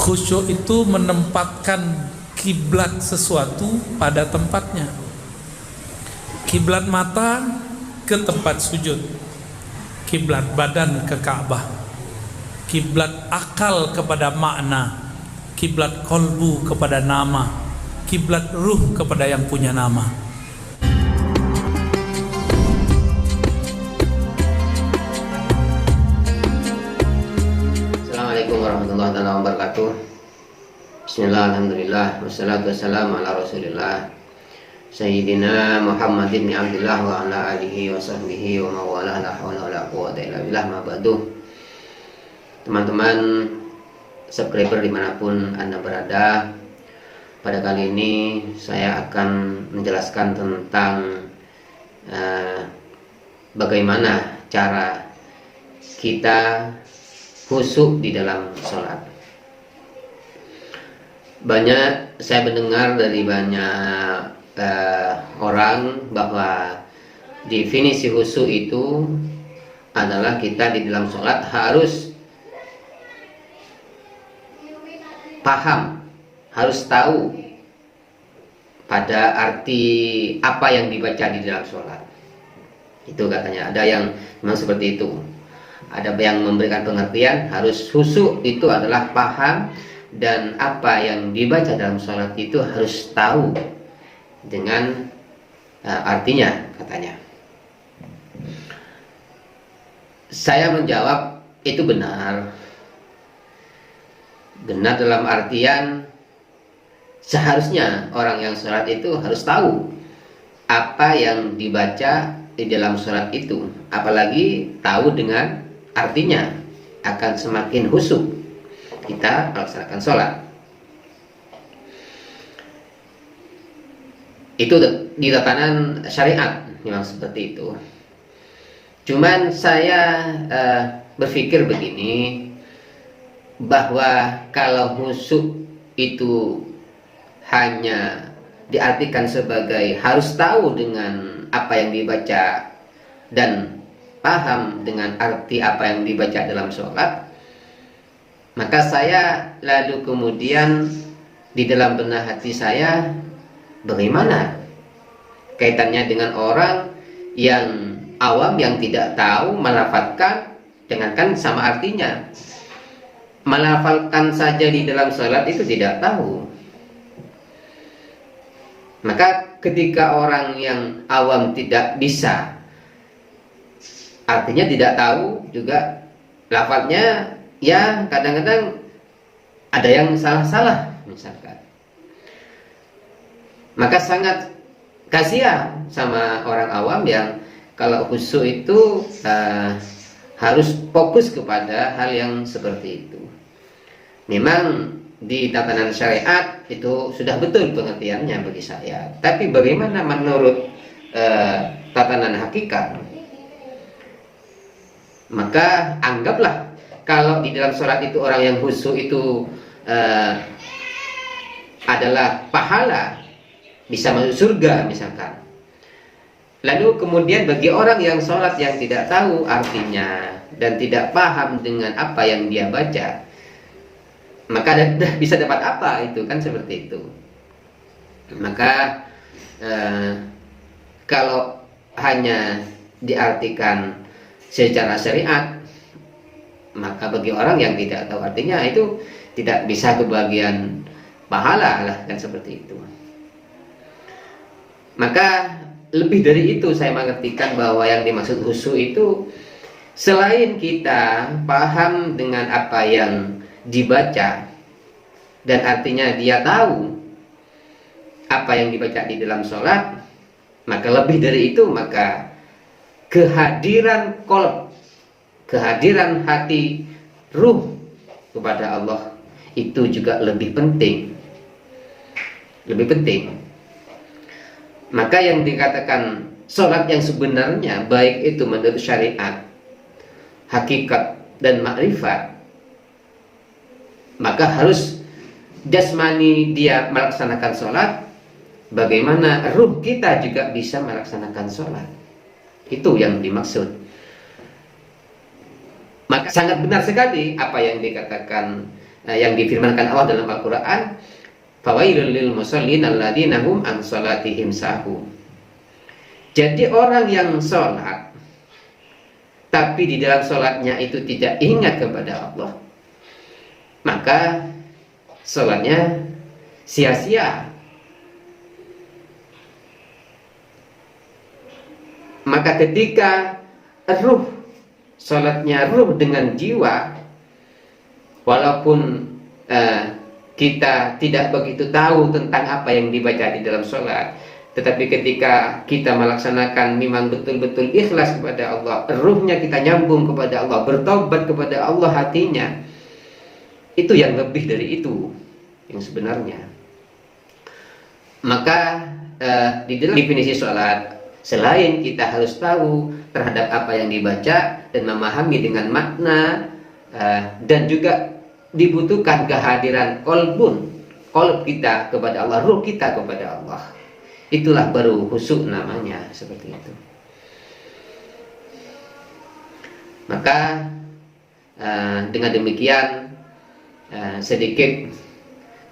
Khusyuk itu menempatkan kiblat sesuatu pada tempatnya. Kiblat mata ke tempat sujud, kiblat badan ke Ka'bah, kiblat akal kepada makna, kiblat kolbu kepada nama, kiblat ruh kepada yang punya nama. Assalamualaikum warahmatullahi wabarakatuh. Bismillah, alhamdulillah, wassalatu wassalamu ala rasulillah Sayyidina Muhammad ibn Abdullah wa ala alihi wa sahbihi wa mawala la hawla wa la quwwata illa billah, ma ba'du. Teman-teman subscriber dimanapun Anda berada, pada kali ini saya akan menjelaskan tentang bagaimana cara kita khusyuk di dalam sholat. Banyak saya mendengar dari banyak orang bahwa definisi khusyuk itu adalah kita di dalam sholat harus paham, harus tahu pada arti apa yang dibaca di dalam sholat. Itu katanya, ada yang memang seperti itu. Ada yang memberikan pengertian harus khusyuk itu adalah paham dan apa yang dibaca dalam sholat itu harus tahu dengan artinya, katanya. Saya menjawab itu benar. Benar dalam artian seharusnya orang yang sholat itu harus tahu apa yang dibaca di dalam sholat itu, apalagi tahu dengan artinya, akan semakin khusyuk kita melaksanakan sholat. Itu di tatanan syariat memang seperti itu. Cuman saya berpikir begini, bahwa kalau khusyuk itu hanya diartikan sebagai harus tahu dengan apa yang dibaca dan paham dengan arti apa yang dibaca dalam sholat, maka saya lalu kemudian di dalam benak hati saya, bagaimana kaitannya dengan orang yang awam yang tidak tahu melafalkan dengan kan sama artinya. Melafalkan saja di dalam sholat itu tidak tahu. Maka ketika orang yang awam tidak bisa, artinya tidak tahu juga lafadznya, ya kadang-kadang ada yang salah-salah misalkan, maka sangat kasihan sama orang awam yang kalau khusyuk itu harus fokus kepada hal yang seperti itu. Memang di tatanan syariat itu sudah betul pengertiannya bagi saya, tapi bagaimana menurut tatanan hakikat? Maka anggaplah kalau di dalam sholat itu orang yang khusyuk itu adalah pahala, bisa masuk surga misalkan. Lalu kemudian bagi orang yang sholat yang tidak tahu artinya dan tidak paham dengan apa yang dia baca, maka bisa dapat apa itu kan seperti itu. Maka kalau hanya diartikan secara syariat, maka bagi orang yang tidak tahu artinya itu tidak bisa kebagian pahala lah kan seperti itu. Maka lebih dari itu saya mengertikan bahwa yang dimaksud khusyuk itu selain kita paham dengan apa yang dibaca dan artinya dia tahu apa yang dibaca di dalam sholat, maka lebih dari itu, maka kehadiran qalb, kehadiran hati, ruh kepada Allah itu juga lebih penting. Lebih penting. Maka yang dikatakan sholat yang sebenarnya, baik itu menurut syariat, hakikat dan makrifat, maka harus jasmani dia melaksanakan sholat, bagaimana ruh kita juga bisa melaksanakan sholat. Itu yang dimaksud. Maka sangat benar sekali apa yang dikatakan yang difirmankan Allah dalam Al-Quran, fawailul lil musallin alladzina hum an salatihim sahun. Jadi orang yang sholat tapi di dalam sholatnya itu tidak ingat kepada Allah, maka sholatnya sia-sia. Maka ketika sholatnya dengan jiwa, walaupun kita tidak begitu tahu tentang apa yang dibaca di dalam sholat, tetapi ketika kita melaksanakan memang betul-betul ikhlas kepada Allah, ruhnya kita nyambung kepada Allah, bertobat kepada Allah hatinya, itu yang lebih dari itu yang sebenarnya. Maka di dalam definisi sholat, selain kita harus tahu terhadap apa yang dibaca dan memahami dengan makna, dan juga dibutuhkan kehadiran qalb kita kepada Allah, ruh kita kepada Allah. Itulah baru khusyuk namanya, seperti itu. Maka dengan demikian sedikit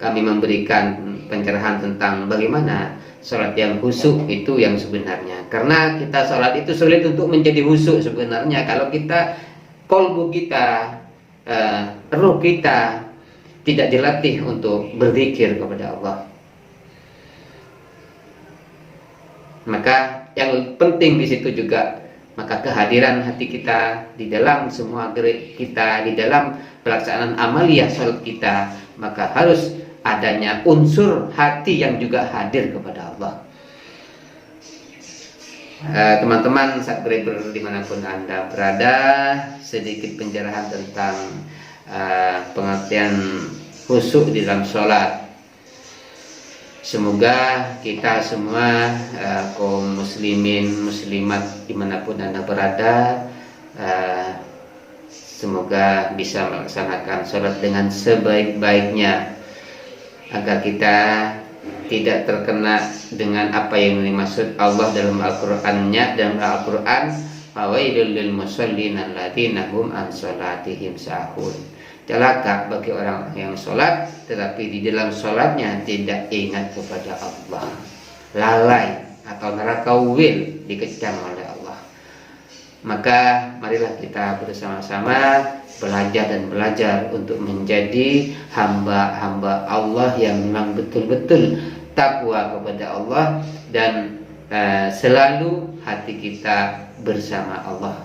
kami memberikan pencerahan tentang bagaimana sholat yang khusyuk itu yang sebenarnya. Karena kita sholat itu sulit untuk menjadi khusyuk sebenarnya kalau kita, kolbu kita, ruh kita tidak dilatih untuk berzikir kepada Allah. Maka yang penting di situ juga, maka kehadiran hati kita di dalam semua gerak kita, di dalam pelaksanaan amaliyah sholat kita, maka harus adanya unsur hati yang juga hadir kepada Allah. Teman-teman subscriber dimanapun Anda berada, sedikit pencerahan tentang pengertian khusyuk di dalam sholat. Semoga kita semua kaum muslimin muslimat dimanapun Anda berada, semoga bisa melaksanakan sholat dengan sebaik-baiknya, agar kita tidak terkena dengan apa yang dimaksud Allah dalam Al-Qur'annya, dalam Al-Qur'an, fawailul lil musallin alladzina hum an salatihim sahun. Celaka bagi orang yang sholat tetapi di dalam sholatnya tidak ingat kepada Allah, lalai atau neraka wil, dikecam oleh Allah. Maka marilah kita bersama-sama belajar untuk menjadi hamba-hamba Allah yang memang betul-betul takwa kepada Allah, dan selalu hati kita bersama Allah.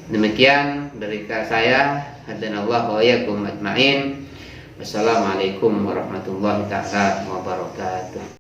Demikian dari saya, hadanallahu wa iyyakum ajmain. Wassalamualaikum warahmatullahi taala wabarakatuh.